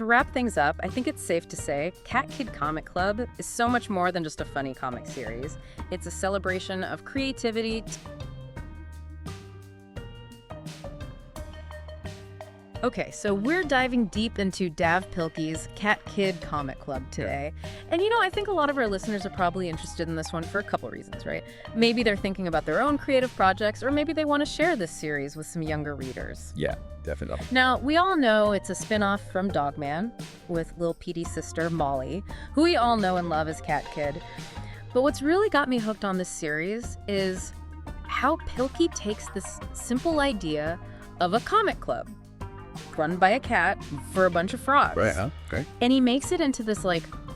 To wrap things up, I think it's safe to say Cat Kid Comic Club is so much more than just a funny comic series. It's a celebration of creativity. Okay, so we're diving deep into Dav Pilkey's Cat Kid Comic Club today. And I think a lot of our listeners are probably interested in this one for a couple reasons, right? Maybe they're thinking about their own creative projects, or maybe they want to share this series with some younger readers. Yeah, definitely. Now, we all know it's a spin-off from Dogman with Lil Petey's sister, Molly, who we all know and love as Cat Kid. But what's really got me hooked on this series is how Pilkey takes this simple idea of a comic club run by a cat for a bunch of frogs. Right, huh? Okay. And he makes it into this,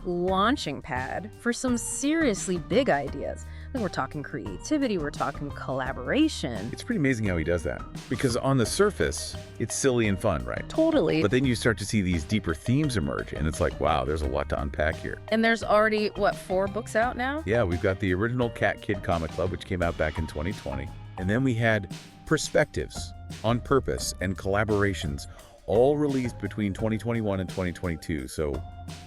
launching pad for some seriously big ideas. We're talking creativity, we're talking collaboration. It's pretty amazing how he does that. Because on the surface, it's silly and fun, right? Totally. But then you start to see these deeper themes emerge, and it's like, wow, there's a lot to unpack here. And there's already, 4 books out now? Yeah, we've got the original Cat Kid Comic Club, which came out back in 2020. And then we had Perspectives, On Purpose, and Collaborations, all released between 2021 and 2022. So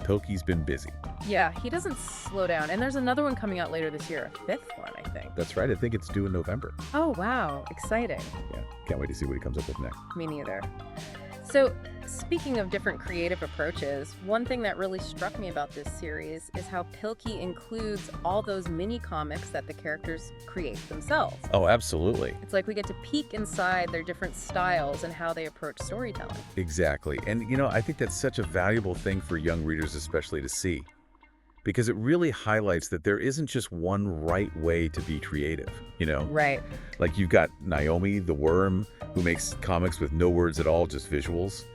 Pilkey's been busy. Yeah, he doesn't slow down. And there's another one coming out later this year, a 5th one, I think. That's right. I think it's due in November. Oh, wow. Exciting. Yeah, can't wait to see what he comes up with next. Me neither. So, speaking of different creative approaches, one thing that really struck me about this series is how Pilkey includes all those mini comics that the characters create themselves. Oh, absolutely. It's like we get to peek inside their different styles and how they approach storytelling. Exactly. And, I think that's such a valuable thing for young readers especially to see. Because it really highlights that there isn't just one right way to be creative, Right. Like you've got Naomi, the worm, who makes comics with no words at all, just visuals.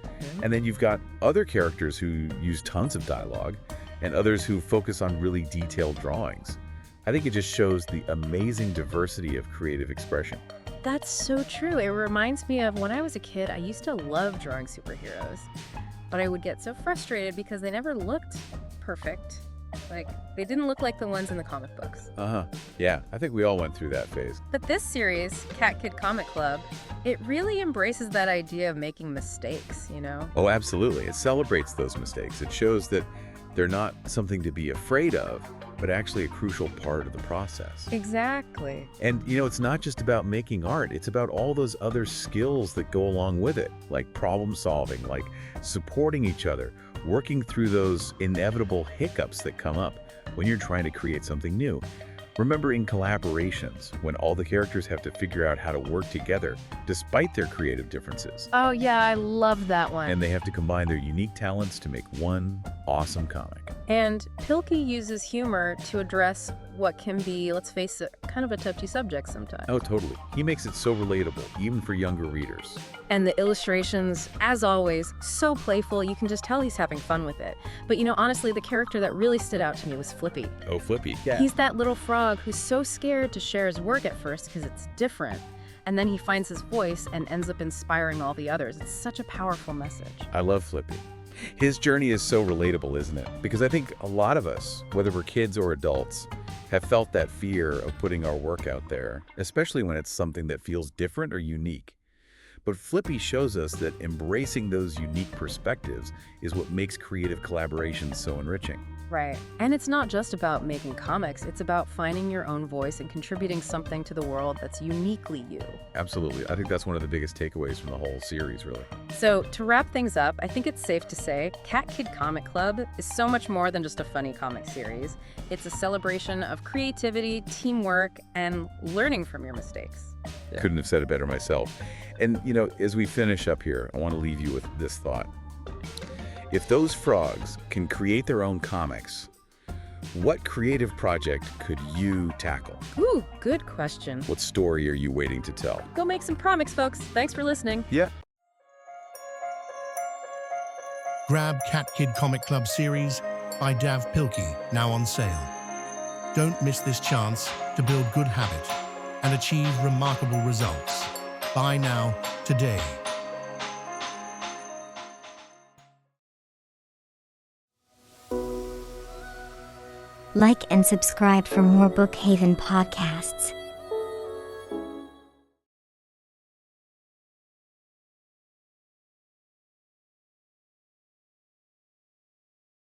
And then you've got other characters who use tons of dialogue and others who focus on really detailed drawings. I think it just shows the amazing diversity of creative expression. That's so true. It reminds me of when I was a kid, I used to love drawing superheroes, but I would get so frustrated because they never looked perfect. They didn't look like the ones in the comic books. Yeah, I think we all went through that phase. But this series, Cat Kid Comic Club, it really embraces that idea of making mistakes, Oh, absolutely. It celebrates those mistakes. It shows that they're not something to be afraid of, but actually a crucial part of the process. Exactly. And, it's not just about making art. It's about all those other skills that go along with it, like problem solving, like supporting each other, working through those inevitable hiccups that come up when you're trying to create something new. Remember in collaborations, when all the characters have to figure out how to work together despite their creative differences. Oh yeah, I love that one. And they have to combine their unique talents to make one awesome comic. And Pilkey uses humor to address what can be, let's face it, kind of a touchy subject sometimes. Oh, totally. He makes it so relatable, even for younger readers. And the illustrations, as always, so playful. You can just tell he's having fun with it. But honestly, the character that really stood out to me was Flippy. Oh, Flippy. Yeah. He's that little frog who's so scared to share his work at first because it's different. And then he finds his voice and ends up inspiring all the others. It's such a powerful message. I love Flippy. His journey is so relatable, isn't it? Because I think a lot of us, whether we're kids or adults, have felt that fear of putting our work out there, especially when it's something that feels different or unique. But Flippy shows us that embracing those unique perspectives is what makes creative collaborations so enriching. Right. And it's not just about making comics, it's about finding your own voice and contributing something to the world that's uniquely you. Absolutely. I think that's one of the biggest takeaways from the whole series, really. So, to wrap things up, I think it's safe to say Cat Kid Comic Club is so much more than just a funny comic series. It's a celebration of creativity, teamwork, and learning from your mistakes. Yeah. Couldn't have said it better myself. And, as we finish up here, I want to leave you with this thought. If those frogs can create their own comics, what creative project could you tackle? Ooh, good question. What story are you waiting to tell? Go make some comics, folks. Thanks for listening. Yeah. Grab Cat Kid Comic Club series by Dav Pilkey, now on sale. Don't miss this chance to build good habit and achieve remarkable results. Buy now, today. Like and subscribe for more Bookhaven podcasts.